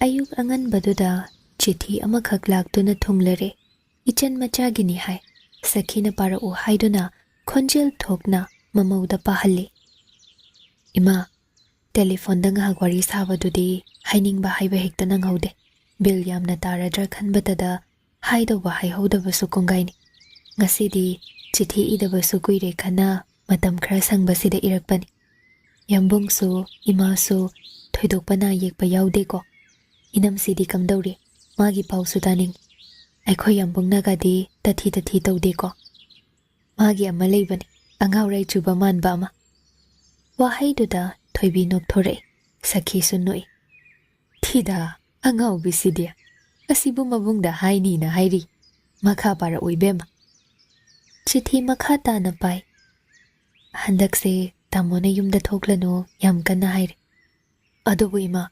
Ayuk anganbaduda chithi amakhak laktuna thunglare. Ichan machagini hai. Sakhina parau haiduna khonjel thokna mamauda pahalli. Ima, telephone da ngahak wari sabadudi hainingba haiba hekta nanghaude. Bil yamna taradra khanbatada haidawba haihaudabasu kongaini. Ngasidi chithi idabasu kuire khana matam khara sangbasida irakpani. Yambungsu, imasu, thoidokpana yekpa yaude ko. Inamsidi kamdauri, magi pausu taning. Aikhoy yambungnagadi tathi taude ko. Magi amma leibani, angaurai chuba manba ama. Wahaiduda thoibi nokthore, sakhi sunnoi. Thida, angau bisidia. Asibu mabungda haini na hairi. Makha para uibema. Chithi makha ta na pai. Handakse tamone yumda thoklano yam kana hairi. Adobu ima,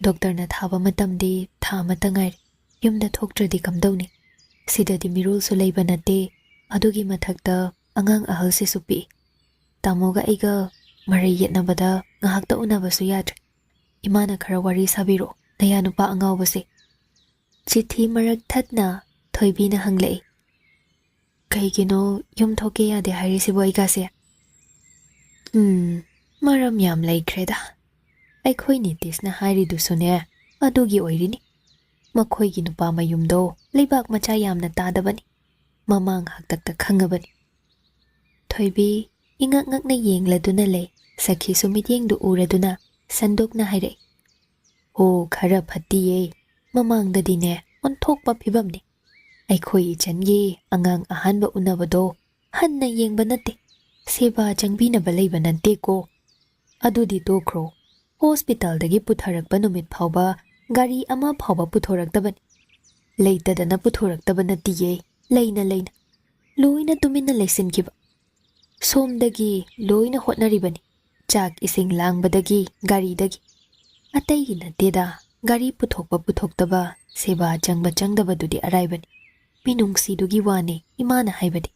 doctor na thaba matamdi tha matangairi. Yumda thoktradi kamdauni. Sidadi mirul sulaiba nate, adugi mathakta angang ahal se supi. Tamoga eiga marai yetnabada ngahakta unabasu yadre. Imana khara wari sabiro, naya nupa angau base. Chithi marak thatna thoibina hanglei. Kaigino yum thoke yade hairisibo igase. Maram yam laikreda. Aikhoy nitis na hairidusune adugi oirini. Makhoygi nupa mayumdo leibak macha yamna tadabani. Mamang haktakta khangabani. Thoibi ingak ngakna yengladuna lei. Sakhi sumityengdu uraduna sandokna haire. O khara phatiye. Mamangdadine onthokpa phibamni. Aikhoy ichangi angang ahanba unabado hanna yengba nate. Seba changbinaba leiba nante ko. Adudi tokro. Hospital dagi putharakba numit phauba gari ama phauba puthoraktabani. Leitadana puthoraktaba natiye. Leina. Loina tumina leisinkiba. Somdagi loina hotnaribani. Chak ising langbadagi gari dagi. Ataygi nateda gari puthoktaba seba changdaba dudi araibani. Minungsidugi wane imana haibadi.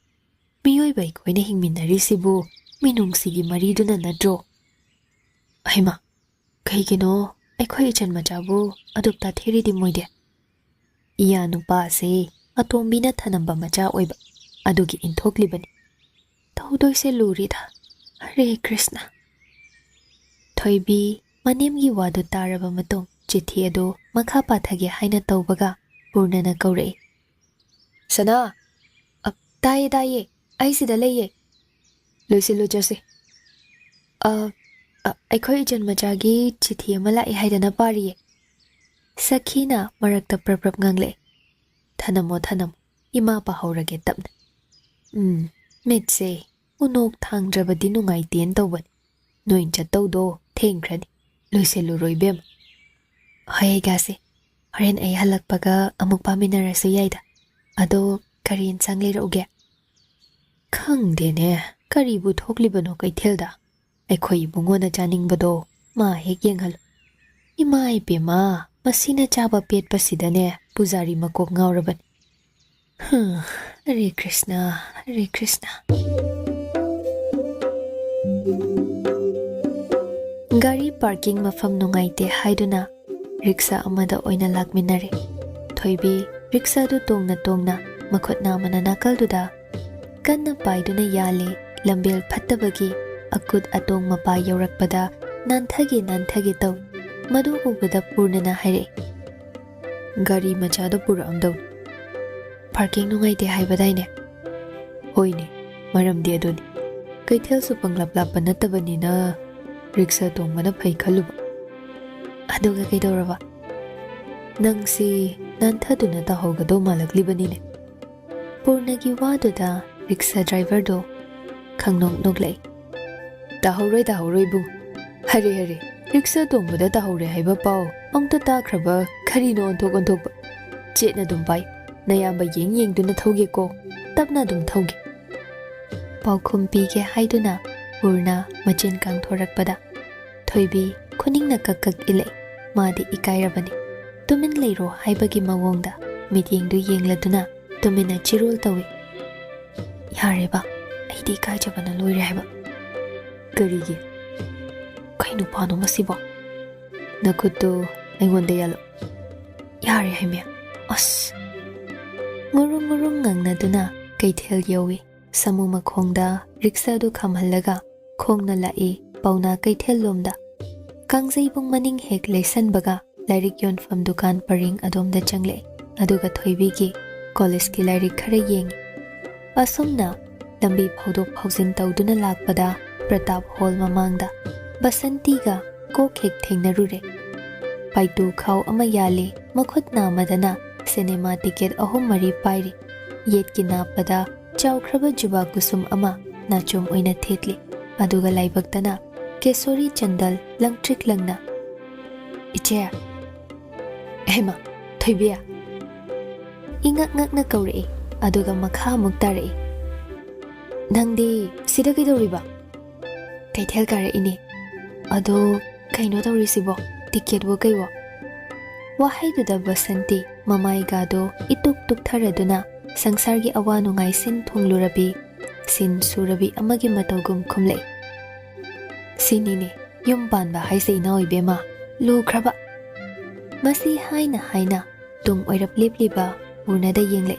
Miyoiba ikhoyna hingminarisibu minungsigi mariduna nadro. Aima, kaigino aikhoy ichan machabu adukta theridi moide. Iya nupa se atombina thanamba macha oiba adugi inthoklibani. Thaudoise lurida. Hare Krishna. Thoibi manemgi wadu taraba matong chithi ado makha pathage haina taubaga purnana kaurei. Sana, daye, aisida leye. Loisilu jase. Aikhoy ichan machagi chithi amala haidana pariye. Sakhina marakta prap ngangle. Thanamo, ima pahaurage tapna. Mitse, unok thangdrabadi nungai tien tauban. Noin chataudo thengkrani. Loisilu roibem. Hoye gase. Horen ay halakpaga amuk paminarasu yaida. Ado kari insang leirauge. Khangdene karibu thoklibano kaithelda. Aikhoy bungona chaningbado ma hek yenghal. Ima ipema masina chaba pet pasidane pujari makok ngauraban. Hare Krishna. Gari parking mafam nungaite haiduna riksa amada oina lakminare. Thoibi riksa du tongna makhotna mana nakalduda kanna paiduna yale lambel phattabagi akut atong mapa yaurakpada nanthage taw madu ubada purnana haire. Gari machado puramdaw. Parking nungaite haibadaine. Hoine, maramdi aduni. Kaithel su panglap nattabanina riksa tongmana phai khaluba. Aduga kaidoraba. Nangsi nanthaduna tahogado malaklibanine. Purnagi waduda riksa driver do khangnok noklei. Tahoroi bung. Hare. Riksa tongmada tahore haiba pau. Amta takraba kharino onthok. Chetna dum pai. Nayamba yeng duna thoge ko. Tapna dum thoge. Paukhum pige haiduna PURNA machin kang thorakpada. Thoibi khuningna kakak ile. Madi ikairabani. Tumin leiro haibagi mawongda. Meeting du yengladuna. Tumina chirul tawi. Yareba. Aidi kaijabana loire haiba. Karigi. Kainu pano masibo. Nakutu aingonde yalo. Yari haime. As. Ngurung ngangnaduna kaithel yawi. Samu makhongda riksa du khamhallaga khongna lai pauna kaithel lomda. Kangzaibung maning hek Lanchenbaga lairik yonfam dukan paring adomda changle. Aduga thoibigi college ki lairik khara yengi. Asumna lambi phaudok phaujin tawduna lakpada Pratap Hall mamangda Basantiga kok hek thengnarure. Paitu khau ama yali makhutna madana cinema ticket ahum mari pairi. Yetki napada chawkhraba juba kusum ama nachum oina thetli. Aduga laibaktana Kesori Chandal langtrik langna. Iche. Hema, thoibia. Ingak na kaurei. Aduga makha muktarei. Nangdi sida kidoriba. Kaithel kare ini. Ado kaino taurisibo. Ticket wo kaiwo. Wahaiduda Basanti mamai gado ituk tuktaraduna sangsargi awa nungai sin thunglurabi sin surabi amagi matawgum khumlei. Sinini yum panba haise inawi bema lukraba. Masi haina tung oirap libliba urnada yengle.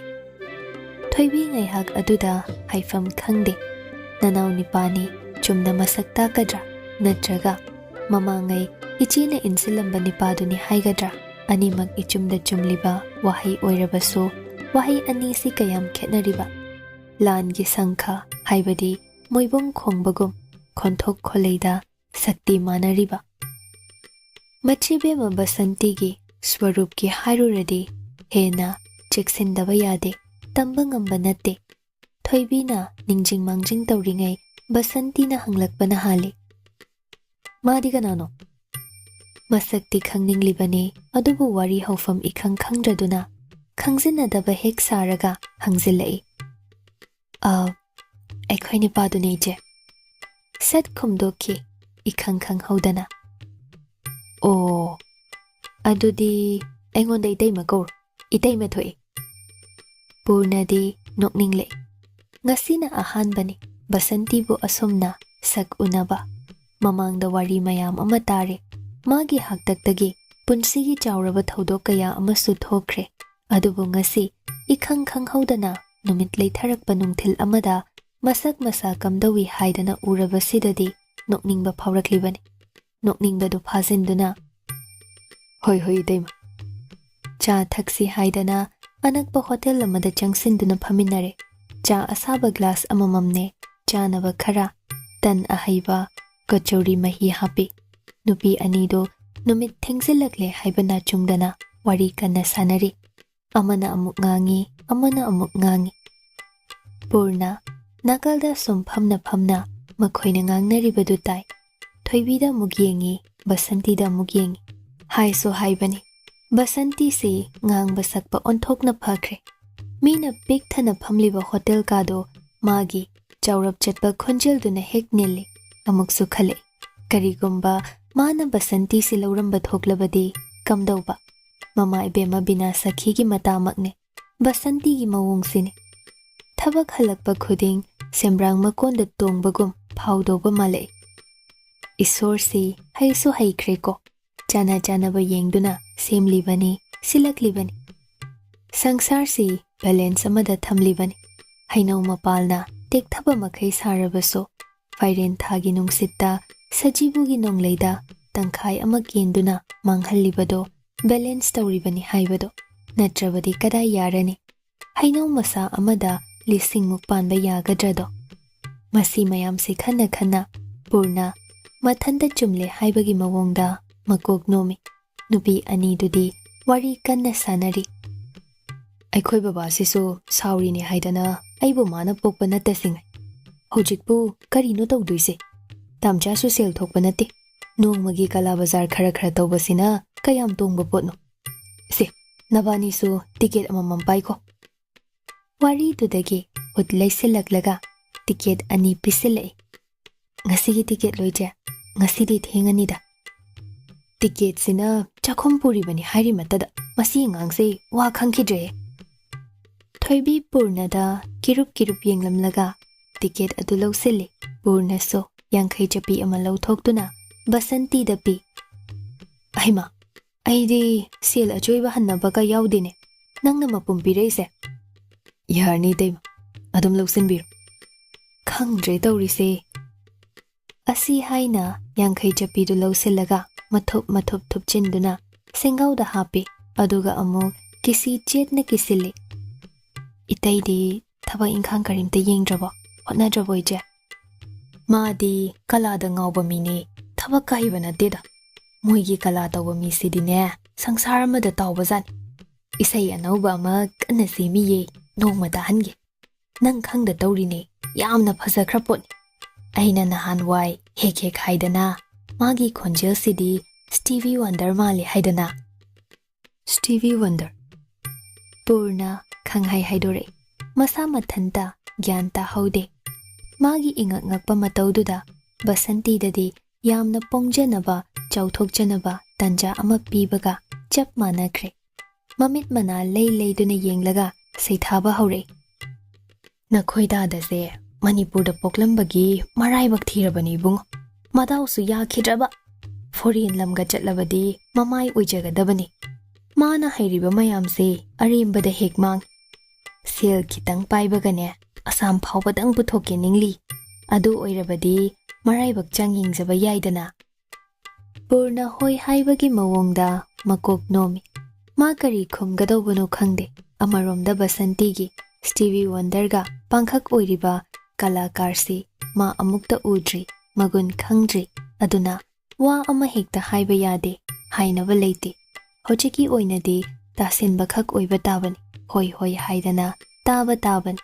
Thoibi ngaihak aduda haifam khangde. Nanaw nipani chumna masakta kadra natraga mamangai ichina insilamba nipaduni haigadra animak ichumda chumliba wahi oirabaso wahi anisi kayam khetnariba. Langi sangkha haibadi moibong khongbagum Konthok kholeida sakti manariba. Machibe ma Basanti gi swarup ki hairuradi hena cheksindaba yade tamba ngamba natte. Thoibina ningjing mangjing tawringai Basanti na hanglakbana hali. Madi kanano? Masakti khangninglibani adubu wari haufam ikhang khangdraduna khangzinadaba hek saraga hangzilai. Aikhoi nipadune je. Set kumdoki ikhang haudana. Oh, adudi engonda itay magor, itay matoy. Purna di nokningle. Ngasina ahanbani Basanti bu asumna sak unaba. Mamangda wari mayam amatare. Magi haktaktagi punsigi chawraba thaudok kaya amasu thokre. Adubu ngasi ikhang haudana numit leitharakpa nungthil amada Masak masa kamdawi haidana uraba sidadi nokningba phawraklibani. Nokningba du phazinduna. Hoi daima. Cha thaksi haidana anakpa hotel amada changsinduna phaminare. Cha asaba glass amamamne chanaba khara tan ahaiba kachori mahi hapi. Nupi anido numit thengsilakle haibana chungdana wari kana sanari. Amana amuk ngangi. Purna Nakalda sum phamna makhoina ngangnaribadu tai. Thoibida mugyengi Basantida mugyengi. Hai so haibani. Basanti si ngangba sakpa onthokna phakre. Mina big thana phamliba hotel kado magi chawrap chatpa khonjelduna hek nilli. Amuksu khale. Karigumba mana Basanti si lauramba thoklabadi kamdauba. Mama ibema bina sakhigi matamakne. Basanti gi mawungsini. Thabak halakpa khuding sembrang makonda tongbagum phawdoba male. Isorsi haiso haikreko. Chana ba yengduna semlibani silaklibani. Sangsarsi balance amada thamlibani. Hainaw mapalna tekthaba makhai sarabaso. Fairen thagi nungsitta sajibugi nongleida tangkhai ama kenduna manghalibado balance tawribani haibado. Natrabadi kadai yarani. Hainaw masa amada lising mukpanba yagadradо. Masi mayam se khana Purna mathanda chumle haibagi mawongda makok nomi. Nupi ani dudi wari kanna sanari. Aikhoi baba siso sauri ni haidana aibo mana pokpa natasingai. Hojikpu karino tawduise. Tamcha su sel thokpa nate. Nongmagi kala bazar khara tawbasina kayam tongba potno. Se nabani su ticket amamam paiko. Wari tudagi utlay silaglaga ticket ani pisilay. Ngasigi ticket loija, ngasidi thenganida. Ticket sina chakhom bani hari matada masi ngangse wa khangkidre. Thoibi Purnada kirup yenglamlaga ticket adu lawsili. Purna so yangkhai chapi ama lawthoktuna Basanti da pi. Aima ꯑꯩꯗꯤ ꯁꯦꯜ ꯑꯆꯣꯏꯕ ꯍꯟꯅꯕꯒ ꯌꯥꯎꯗꯦꯅꯦ ꯅꯪꯅ ꯃꯄꯨꯝ ꯄꯤꯔꯛꯏꯁꯦ ꯌꯥꯔꯅꯤ ꯇꯩꯃ ꯑꯗꯨꯝ ꯂꯧꯁꯤꯟꯕꯤꯔꯣ ꯈꯪꯗ꯭ꯔꯦ ꯇꯧꯔꯤꯁꯦ ꯑꯁꯤ ꯍꯥꯏꯅ ꯌꯥꯡꯈꯩ ꯆꯞꯄꯤꯗꯨ ꯂꯧꯁꯤꯜꯂꯒ ꯃꯊꯨꯞ ꯃꯊꯨꯞ ꯊꯨꯞꯆꯤꯟꯗꯨꯅ ꯁꯦꯡꯒꯥꯎꯗ ꯍꯥꯞꯄꯤ ꯑꯗꯨꯒ ꯑꯃꯨꯛ ꯀꯤꯁꯤ ꯆꯦꯠꯅ ꯀꯤꯁꯤꯜꯂꯤ 이때이디 타바 인칸 가림때 ꯌꯦꯡꯗ꯭ꯔꯕꯣ ꯍꯣꯠꯅꯗ꯭ꯔꯕꯣ 이제 마디 ꯀꯂꯥꯗ ꯉꯥꯎꯕ ꯃꯤꯅꯦ ꯊꯕꯛ ꯀꯥꯏꯕ ꯅꯠꯇꯦꯗ ꯃꯣꯏꯒꯤ ꯀꯂꯥ ꯇꯧꯕ ꯃꯤꯁꯤꯗꯤꯅꯦ ꯁꯪꯁꯥꯔ ꯑꯃꯗ ꯇꯥꯎꯕꯖꯥꯠꯅꯤ ꯏꯁꯩ ꯑꯅꯧꯕ ꯑꯃ ꯀꯟꯅ ꯁꯦꯝꯃꯤꯌꯦ ꯅꯣꯡꯃ ꯇꯥꯍꯟꯒꯦ ꯅꯪ ꯈꯪꯗ ꯇꯧꯔꯤꯅꯦ ꯌꯥꯝꯅ ꯐꯖꯈ꯭ꯔ ꯄꯣꯠꯅꯤ ꯑꯩꯅ ꯅꯍꯥꯟꯋꯥꯏ ꯍꯦꯛ ꯍꯦꯛ ꯍꯥꯏꯗꯅ ꯃꯥꯒꯤ ꯈꯣꯟꯖꯦꯜꯁꯤꯗꯤ ꯁ꯭ꯇꯤꯚꯤ ꯋꯟꯗꯔ ꯃꯥꯜꯂꯤ ꯍꯥꯏꯗꯅ ꯁ꯭ꯇꯤꯚꯤ ꯋꯟꯗꯔ ꯄꯨꯔꯅ ꯈꯪꯍꯥꯏ ꯍꯥꯏꯗꯣꯔꯛꯏ ꯃꯁꯥ ꯃꯊꯟꯇ ꯒ꯭ꯌꯥꯟ ꯇꯥꯍꯧꯗꯦ ꯃꯥꯒꯤ ꯏꯉꯛ ꯉꯛꯄ ꯃꯇꯧꯗꯨꯗ ꯕꯁꯟꯇꯤꯗꯗꯤ ꯌꯥꯝꯅ ꯄꯣꯡꯖꯅꯕ ꯆꯥꯎꯊꯣꯛꯆꯅꯕ ꯇꯟꯖꯥ ꯑꯃ ꯄꯤꯕꯒ ꯆꯞ ꯃꯥꯟꯅꯈ꯭ꯔꯦ ꯃꯃꯤꯠ ꯃꯅꯥ ꯂꯩ ꯂꯩꯗꯨꯅ ꯌꯦꯡꯂꯒ ꯁꯩꯊꯥꯕ ꯍꯧꯔꯛꯏ ꯅꯈꯣꯏ ꯗꯥꯗꯁꯦ ꯃꯅꯤꯄꯨꯔꯗ ꯄꯣꯛꯂꯝꯕꯒꯤ ꯃꯔꯥꯏꯕꯛ ꯊꯤꯔꯕꯅꯤ ꯏꯕꯨꯡꯉꯣ ꯃꯗꯥꯎꯁꯨ ꯌꯥꯈꯤꯗ꯭ꯔꯕ ꯐꯣꯔꯦꯟ ꯂꯝꯒ ꯆꯠꯂꯕꯗꯤ ꯃꯃꯥꯏ ꯑꯣꯏꯖꯒꯗꯕꯅꯤ ꯃꯥꯅ ꯍꯩꯔꯤꯕ ꯃꯌꯥꯝꯁꯦ ꯑꯔꯦꯝꯕꯗ ꯍꯦꯛ ꯃꯥꯡ ꯁꯦꯜ ꯈꯤꯇꯪ ꯄꯥꯏꯕꯒꯅꯦ ꯑꯁꯥꯝ ꯐꯥꯎꯕꯗꯪ ꯄꯨꯊꯣꯛꯀꯦ ꯅꯤꯡꯂꯤ ꯑꯗꯨ ꯑꯣꯏꯔꯕꯗꯤ ꯃꯔꯥꯏꯕꯛ ꯆꯥꯡ ꯌꯦꯡꯖꯕ ꯌꯥꯏꯗꯅ ꯄꯨꯔꯅ ꯍꯣꯏ ꯍꯥꯏꯕꯒꯤ ꯃꯑꯣꯡꯗ ꯃꯀꯣꯛ ꯅꯣꯝꯃꯤ ꯃꯥ ꯀꯔꯤ ꯈꯨꯝꯒꯗꯧꯕꯅꯣ ꯈꯪꯗꯦ ꯑꯃꯔꯣꯝꯗ ꯕꯁꯟꯇꯤꯒꯤ ꯁ꯭ꯇꯤꯚꯤ ꯋꯟꯗꯔꯒ ꯄꯥꯡꯈꯛ ꯑꯣꯏꯔꯤꯕ ꯀꯂꯥꯀꯥꯔꯁꯤ ꯃꯥ ꯑꯃꯨꯛꯇ ꯎꯗ꯭ꯔꯤ ꯃꯒꯨꯟ ꯈꯪꯗ꯭ꯔꯤ ꯑꯗꯨꯅ ꯋꯥ ꯑꯃ ꯍꯦꯛꯇ ꯍꯥꯏꯕ ꯌꯥꯗꯦ ꯍꯥꯏꯅꯕ ꯂꯩꯇꯦ ꯍꯧꯖꯤꯛꯀꯤ ꯑꯣꯏꯅꯗꯤ ꯇꯥꯁꯤꯟꯕꯈꯛ ꯑꯣꯏꯕ ꯇꯥꯕꯅꯤ ꯍꯣꯏ ꯍꯣꯏ ꯍꯥꯏꯗꯅ ꯇꯥꯕ ꯇꯥꯕꯅꯤ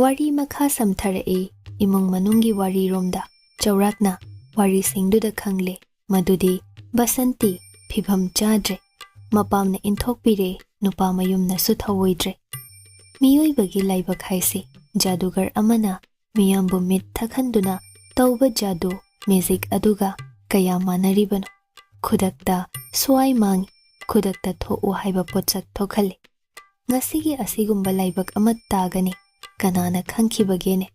ꯋꯥꯔꯤ ꯃꯈꯥ ꯁꯝꯊꯔꯛꯏ ꯏꯃꯨꯡ ꯃꯅꯨꯡꯒꯤ ꯋꯥꯔꯤꯔꯣꯝꯗ ꯆꯥꯎꯔꯥꯛꯅ ꯋꯥꯔꯤꯁꯤꯡꯗꯨꯗ ꯈꯪꯂꯦ ꯃꯗꯨꯗꯤ ꯕꯁꯟꯇꯤ ꯐꯤꯚꯝ ꯆꯥꯗ꯭ꯔꯦ ꯃꯄꯥꯝꯅ ꯏꯟꯊꯣꯛꯄꯤꯔꯦ ꯅꯨꯄꯥ ꯃꯌꯨꯝꯅꯁꯨ ꯊꯧꯑꯣꯏꯗ꯭ꯔꯦ ꯃꯤꯑꯣꯏꯕꯒꯤ ꯂꯥꯏꯕꯛ ꯍꯥꯏꯁꯤ ꯖꯥꯗꯨꯒꯔ ꯑꯃꯅ ꯃꯤꯌꯥꯝꯕꯨ ꯃꯤꯠ ꯊꯛꯍꯟꯗꯨꯅ ꯇꯧꯕ ꯖꯥꯗꯨ ꯃꯦꯖꯤꯛ ꯑꯗꯨꯒ ꯀꯌꯥ ꯃꯥꯟꯅꯔꯤꯕꯅꯣ ꯈꯨꯗꯛꯇ ꯁ꯭ꯋꯥꯏ ꯃꯥꯡꯏ ꯈꯨꯗꯛꯇ ꯊꯣꯛꯎ ꯍꯥꯏꯕ ꯄꯣꯠꯁꯛ ꯊꯣꯛꯍꯜꯂꯤ ꯉꯁꯤꯒꯤ ꯑꯁꯤꯒꯨꯝꯕ ꯂꯥꯏꯕꯛ ꯑꯃ ꯇꯥꯒꯅꯤ ꯀꯅꯥꯅ ꯈꯪꯈꯤꯕꯒꯦꯅꯦ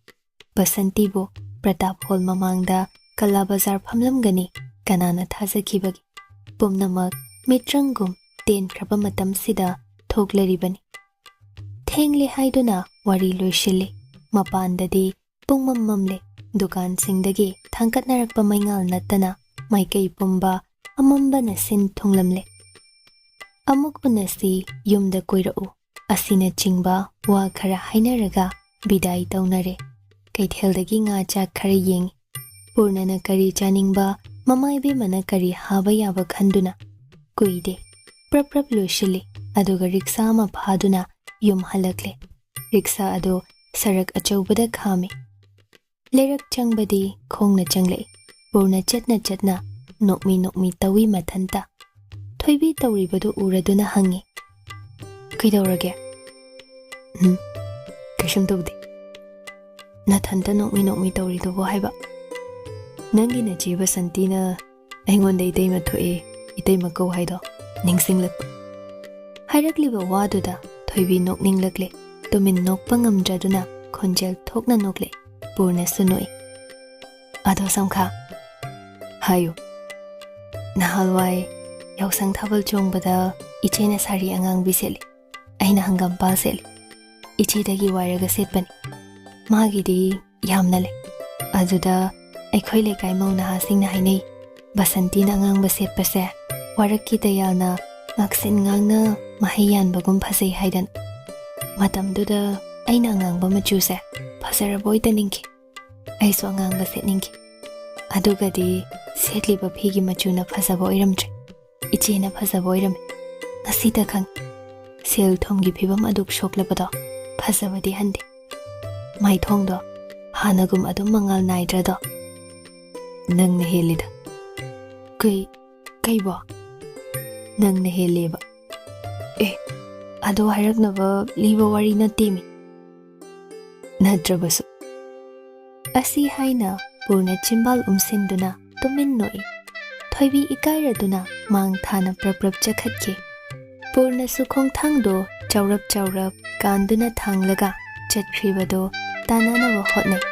ꯕꯁꯟꯇꯤꯕꯨ ꯄ꯭ꯔꯇꯥꯞ ꯍꯣꯜ ꯃꯃꯥꯡꯗ ꯀꯂꯥ ꯕꯖꯥꯔ ꯐꯝꯂꯝꯒꯅꯤ ꯀꯅꯥꯅ ꯊꯥꯖꯈꯤꯕꯒꯦ ꯄꯨꯝꯅꯃꯛ ꯃꯤꯇ꯭ꯔꯪꯒꯨꯝ ꯇꯦꯟꯈ꯭ꯔꯕ ꯃꯇꯝꯁꯤꯗ ꯊꯣꯛꯂꯔꯤꯕꯅꯤ ꯊꯦꯡꯂꯦ ꯍꯥꯏꯗꯨꯅ ꯋꯥꯔꯤ ꯂꯣꯏꯁꯤꯜꯂꯤ ꯃꯄꯥꯟꯗꯗꯤ ꯄꯨꯡꯃꯝ ꯃꯝꯂꯦ ꯗꯨꯀꯥꯟꯁꯤꯡꯗꯒꯤ ꯊꯥꯡꯀꯠꯅꯔꯛꯄ ꯃꯩꯉꯥꯜ ꯅꯠꯇꯅ ꯃꯥꯏꯀꯩ ꯄꯨꯝꯕ ꯑꯃꯝꯕꯅ ꯁꯤꯟ ꯊꯨꯡꯂꯝꯂꯦ ꯑꯃꯨꯛ ꯎꯅꯁꯤ ꯌꯨꯝꯗ ꯀꯣꯏꯔꯛꯎ ꯑꯁꯤꯅꯆꯤꯡꯕ ꯋꯥ ꯈꯔ ꯍꯥꯏꯅꯔꯒ ꯕꯤꯗꯥꯏ ꯇꯧꯅꯔꯦ ꯀꯩꯊꯦꯜꯗꯒꯤ ꯉꯥ ꯆꯥꯛ ꯈꯔ ꯌꯦꯡꯉꯤ ꯄꯨꯔꯅꯅ ꯀꯔꯤ ꯆꯥꯅꯤꯡꯕ ꯃꯃꯥꯏꯕꯦꯝꯃꯅ ꯀꯔꯤ ꯍꯥꯕ ꯌꯥꯕ ꯈꯟꯗꯨꯅ ꯀꯨꯏꯗꯦ ꯄ꯭ꯔꯞ ꯄ꯭ꯔꯞ ꯂꯣꯏꯁꯤꯜꯂꯤ ꯑꯗꯨꯒ ꯔꯤꯛꯁꯥ ꯑꯃ ꯐꯥꯗꯨꯅ ꯌꯨꯝ ꯍꯜꯂꯛꯂꯦ ꯔꯤꯛꯁꯥ ꯑꯗꯨ ꯁꯔꯛ ꯑꯆꯧꯕꯗ ꯈꯥꯝꯃꯤ ꯂꯩꯔꯛ ꯆꯪꯕꯗꯤ ꯈꯣꯡꯅ ꯆꯪꯂꯛꯏ ꯄꯨꯔꯅ ꯆꯠꯅ ꯆꯠꯅ ꯅꯣꯛꯃꯤ ꯅꯣꯛꯃꯤ ꯇꯧꯏ ꯃꯊꯟꯇ ꯊꯣꯏꯕꯤ ꯇꯧꯔꯤꯕꯗꯨ ꯎꯔꯗꯨꯅ ꯍꯪꯉꯤ ꯀꯩꯗꯧꯔꯒꯦ ꯀꯩꯁꯨꯝ ꯇꯧꯗꯦ ꯅꯊꯟꯇ ꯅꯣꯛꯃꯤ ꯅꯣꯛꯃꯤ ꯇꯧꯔꯤꯗꯨꯕꯨ ꯍꯥꯏꯕ ꯅꯪꯒꯤ ꯅꯆꯦ ꯕꯁꯟꯇꯤꯅ ꯑꯩꯉꯣꯟꯗ ꯏꯇꯩꯃ ꯊꯣꯛꯑꯦ ꯏꯇꯩꯃ ꯀꯧ ꯍꯥꯏꯗꯣ ꯅꯤꯡꯁꯤꯡꯂꯛꯄ ꯍꯥꯏꯔꯛꯂꯤꯕ ꯋꯥꯗꯨꯗ ꯊꯣꯏꯕꯤ ꯅꯣꯛꯅꯤꯡꯂꯛꯂꯦ ꯇꯨꯃꯤꯟ ꯅꯣꯛꯄ ꯉꯝꯗ꯭ꯔꯗꯨꯅ ꯈꯣꯟꯖꯦꯜ ꯊꯣꯛꯅ ꯅꯣꯛꯂꯦ ꯄꯨꯔꯅꯁꯨ ꯅꯣꯛꯏ ꯑꯗꯣ ꯁꯝꯈꯥ ꯍꯥꯏꯌꯨ ꯅꯍꯥꯟꯋꯥꯏ ꯌꯥꯎꯁꯪ ꯊꯥꯕꯜ ꯆꯣꯡꯕꯗ ꯏꯆꯦꯅ ꯁꯥꯔꯤ ꯑꯉꯥꯡꯕꯤ ꯁꯦꯠꯂꯤ ꯑꯩꯅ ꯍꯪꯒꯥꯝꯄꯥꯜ ꯁꯦꯠꯂꯤ ꯏꯆꯦꯗꯒꯤ ꯋꯥꯏꯔꯒ ꯁꯦꯠꯄꯅꯤ ꯃꯥꯒꯤꯗꯤ ꯌꯥꯝꯅ ꯂꯩ ꯑꯗꯨꯗ ꯑꯩꯈꯣꯏ ꯂꯩꯀꯥꯏ ꯃꯧ ꯅꯍꯥꯁꯤꯡꯅ ꯍꯥꯏꯅꯩ ꯕꯁꯟꯇꯤꯅ ꯑꯉꯥꯡꯕ ꯁꯦꯠꯄꯁꯦ ꯋꯥꯔꯛꯀꯤ ꯗꯌꯥꯜꯅ ꯉꯥꯛꯁꯤꯟ ꯉꯥꯡꯅ ꯃꯍꯩ ꯌꯥꯟꯕꯒꯨꯝ ꯐꯖꯩ ꯍꯥꯏꯗꯅ ꯃꯇꯝꯗꯨꯗ ꯑꯩꯅ ꯑꯉꯥꯡꯕ ꯃꯆꯨꯁꯦ ꯐꯖꯔꯕꯣꯏꯗ ꯅꯤꯡꯈꯤ ꯑꯩꯁꯨ ꯑꯉꯥꯡꯕ ꯁꯦꯠꯅꯤꯡꯈꯤ ꯑꯗꯨꯒꯗꯤ ꯁꯦꯠꯂꯤꯕ ꯐꯤꯒꯤ ꯃꯆꯨꯅ ꯐꯖꯕ ꯑꯣꯏꯔꯝꯗ꯭ꯔꯦ ꯏꯆꯦꯅ ꯐꯖꯕ ꯑꯣꯏꯔꯝꯃꯤ ꯉꯁꯤꯗ ꯈꯪꯉꯤ ꯁꯦꯜ ꯊꯨꯝꯒꯤ ꯐꯤꯕꯝ ꯑꯗꯨꯛ ꯁꯣꯛꯂꯕꯗꯣ ꯐꯖꯕꯗꯤ ꯍꯟꯗꯦ ꯃꯥꯏꯊꯣꯡꯗꯣ ꯍꯥꯟꯅꯒꯨꯝ ꯑꯗꯨꯝ ꯃꯉꯥꯜ ꯅꯥꯏꯗ꯭ꯔꯗꯣ ꯅꯪꯅ ꯍꯦꯜꯂꯤꯗ ꯀꯩꯕꯣ ꯅꯪꯅ ꯍꯦꯜꯂꯦꯕ ꯑꯗꯣ ꯍꯥꯏꯔꯛꯅꯕ ꯂꯤꯕ ꯋꯥꯔꯤ ꯅꯠꯇꯦꯃꯤ ꯅꯠꯇ꯭ꯔꯕꯁꯨ ꯑꯁꯤ ꯍꯥꯏꯅ ꯄꯨꯔꯅ ꯆꯤꯝꯕꯥꯜ ꯎꯝꯁꯤꯟꯗꯨꯅ ꯇꯨꯃꯤꯟ ꯅꯣꯛꯏ ꯊꯣꯏꯕꯤ ꯏꯀꯥꯏꯔꯗꯨꯅ ꯃꯥꯡ ꯊꯥꯅ ꯄ꯭ꯔꯞ ꯄ꯭ꯔꯞ ꯆꯠꯈꯠꯈꯤ ꯄꯨꯔꯅꯁꯨ ꯈꯣꯡꯊꯥꯡꯗꯣ ꯆꯥꯎꯔꯞ ꯆꯥꯎꯔꯞ ꯀꯥꯟꯗꯨꯅ ꯊꯥꯡꯂꯒ ꯆꯠꯈ꯭ꯔꯤꯕꯗꯣ ꯇꯥꯟꯅꯅꯕ ꯍꯣꯠꯅꯩ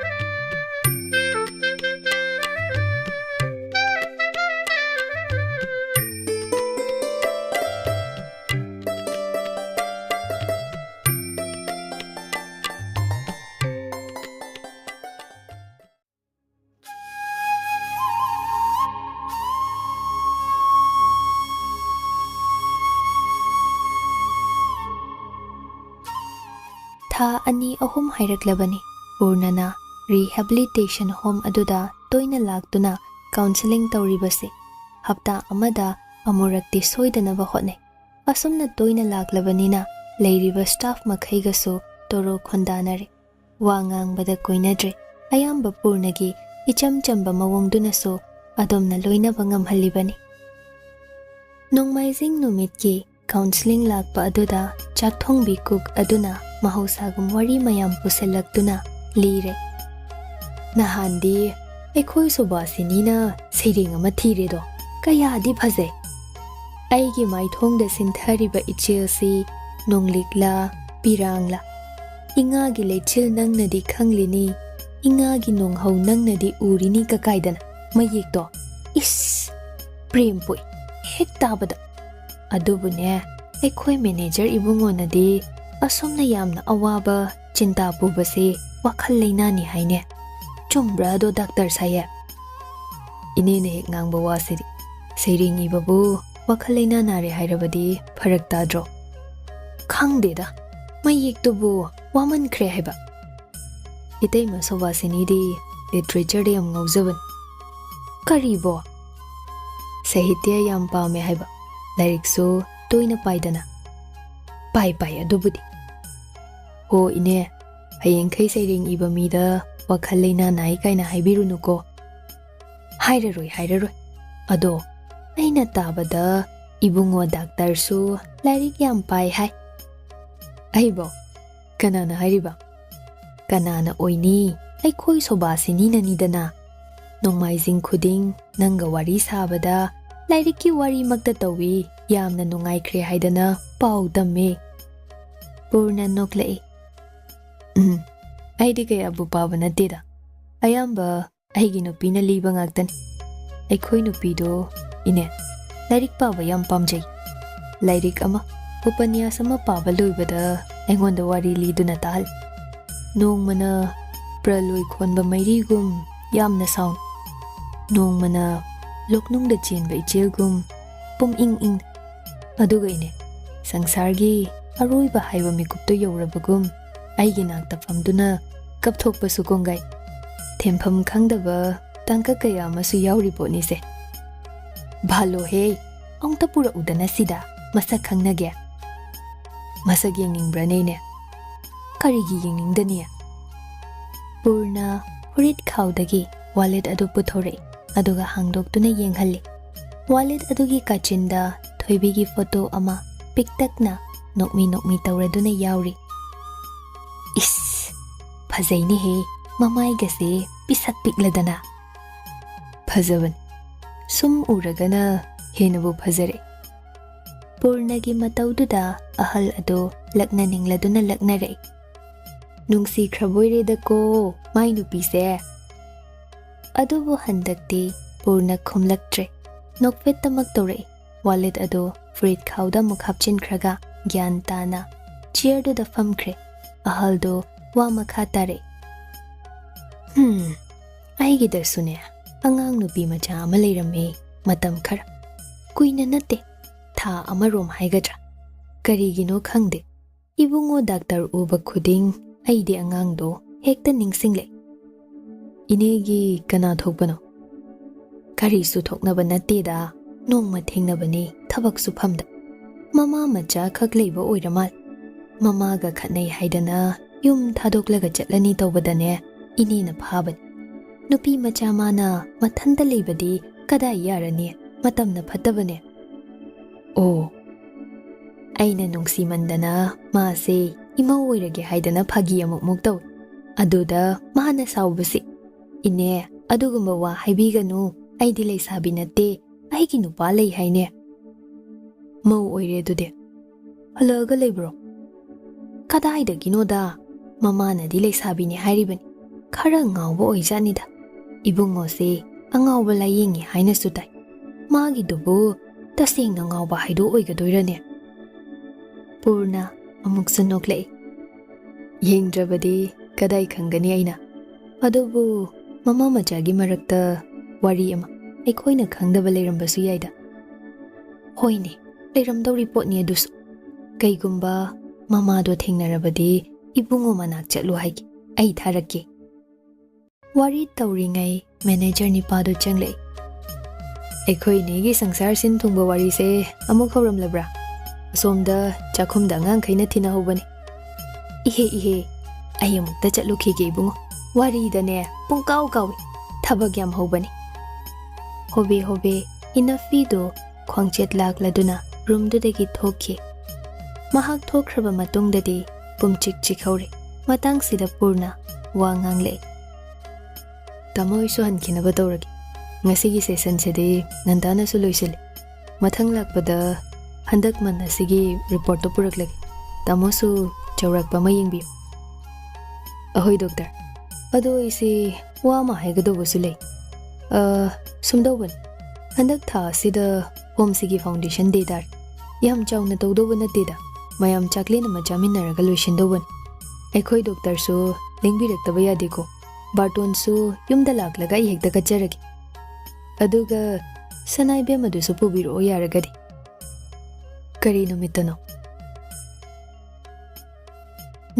Tha ani ahum hairaklabani. Purnana Rehabilitation home aduda toina laktuna counseling tawribase. Hapta amada amurakti soidanaba hotne. Asumna toina laklabanina leiriba staff makhaigasu toro khondanare. Wangang bada koinadre. Ayamba Purnagi icham chamba mawongdunaso adomna loinaba ngamhalibani. Nongmaizing numitki counseling lakpa aduda chakthongbi cook aduna mahosagum wari mayam puselakduna lire. Nahandi ekhoi sobasinina seiring ama thiredo kayadi phaje. Aigi maithongda sinthariba ichilsi nonglikla pirangla. Ingagi lechil nangnadi khanglini ingagi nonghau nangnadi urini kakaidana mayekto is prempoi hek tabada adubune ekhoi manager ibungonadi asomna yamna awaba chinta pubase WakhaL leinani haine chumbra do doctor saye inene hek ngangba wasiri seiring ibabu WakhaL leina nare hairabadi pharak tadro khangdeda mayek tubu waman khre haiba itei masowasini di literature de am ngauzaban karibo sahitya yam pame haiba lyric so toina paidana pai adubudi ho ine hayeng khai seiring iba mida WakhaL leina nai kaina haibirunuko hairaroi ado aina tabada ibungo doctor su lyric yam pai hai aibo kanana hairiba kanana oini aikhoi sobasini nanidana nongmaizing khuding nanga wari sabada lyric ki wari makta tawi yamna nungaikre haidana pau damme Purna noklai aidi kaya bu pabana teda ayamba aigi nupina liba ngaktan aikhoi nupido ine lyric paba yam pamjai lyric ama upanyas ama paba loibada aingonda wari liduna tal nongmana praloi khonba mairigum yamna sound nongmana loknungda chenba ichilgum pum ing aduga ine sangsargi aroiba haiba mikupto yaurabagum aigi nakta famduna kapthokpasu kongai thempham khangdaba tangka kaya amasu yauri potnise bhalo he ongta pura udana sida masak khangnage masak yengingbrane ne karigi yengingdani Purna hurit khawdagi wallet adu puthore aduga hangdoktuna yenghalli wallet adugi kachinda thoibigi photo ama piktakna nokmi tawraduna yauri is phajaini he mamai gase pisak pikladana phajaban sum uragana henabu phajare Purnagi mataududa ahal ado lakna ningladuna laknare nungsi khraboire da ko mai nupi se adubu handakti Purna khumlaktre nokvet tamak tore wallet ado frit khawda mukhapchin khraga gyan tana chair do da famkhre ahal do wa makha tare aigi da sune angang nupi macha ama leirame matam khara kuina nate tha amarom haigadra karigino khangde ibungo doctor uba khuding aidi angang do hekta ningsingle inegi kana thokbano kari su thoknaba nate da nongma thengnabani thabak su phamda mama macha khakleiba oiramal mama ga khanai haidana yum thadoklaga chatlani tawbadane inina phaban nupi macha mana mathanda leibadi kada yarani matamna phatabane o aina nungsi mandana ma se ima oirage haidana phagi amuk muktaw aduda mana saubasi ine adugumba wa haibiganu aidi leisabi nate aigi nupa lei haine mau oire dude halaga leibro kadaida ginoda mama na di leisabi ni hairibani khara ngawba oijanida ibungo se angawba layingi haina sutai magi dubu tasengna ngawba haido oigadoirane Purna amuk sunoklei yengdrabadi kadai khangani aina adubu mama machagi marakta wari ama aikhoina khangdaba leirambasu yaida hoine leiramdauri potni adusu kaigumba mama do thengnarabadi ibungo manak chatlu haigi ai tharake wari tauringai manager ni padu changlei ekhoi ne gi sangsar sin thungba wari se amuk horam labra somda chakhum da ngang khaina thina hobani ihe ai amuk ta chatlu khige ibungo wari da ne pungkaw kawi thabak yam hobani hobe inafi do khwangchet lakladuna room du degi thokhi mahak thokhraba matung dadi pumchik chikhore matang sida purna wa ngangle tamoi so hankina ba tawragi ngasi gi session se de nandana su loisil mathang lakpada handak man asigi report to purak lagi tamo su chawrak pa mayingbi ahoi doctor ado isi wa ma haigado busule sumdoban handak tha sida home sigi foundation de dar yam chawna tawdobana teda mayam chakle na majamin naraga loishindoban ekhoi doctor su lingbi raktaba yadeko barton su yumda laklaga hekda kacharagi aduga sanai be madu su pubiro yaragadi kari numitano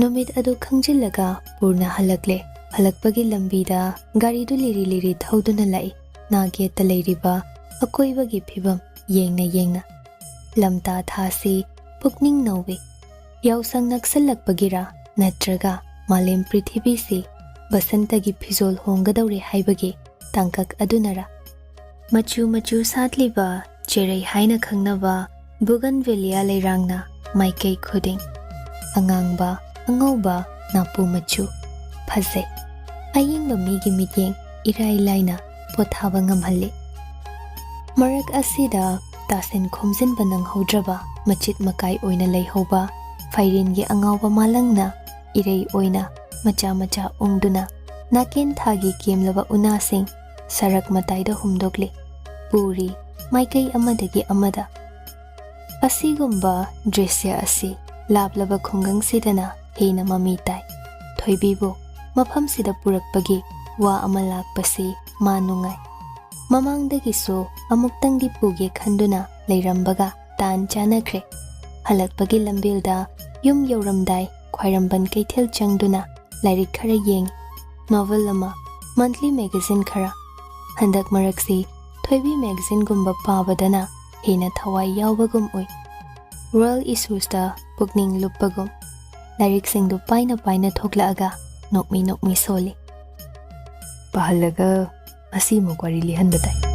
numit adu khangjillaga purna halakle halakpagi lambida gari du liri thauduna lai nage ta leiriba akoibagi phibam yengna lamta thasi pukning nowe yausang naksalakpagira natraga malem prithibi se basantagi phizol honggadawre haibagi tangkak adunara machu satliba cherei haina khangnaba bougainvillea leirangna maikei khuding angangba angauba napu machu phase ayingba migi mityeng irai laina pothaba ngamhalle marak asida tasen khomjin banang hodraba machit makai oina leihoba fairin gi angauba malangna irei oina macha ongduna naken thagi kemlaba unasing sarak mataida humdokle puri maikei amadagi amada asigumba dresya asi lablaba khungang sidana heina mami tai thoibibo mafam sida purakpagi wa amalak pasi manungai mamangdagi so amuktangi puge khanduna leirambaga tan chanakre halakpagi lambilda yum yoramdai khwairamban keithel changduna lairik khara yeng novel lama monthly magazine khara handak maraksi thoibi magazine gumba pabadana hena thawai yawbagum oi world issues da pukning lupagum lairik singdu paina thoklaaga nokmi soli pahalaga asi mo kwari lihan batai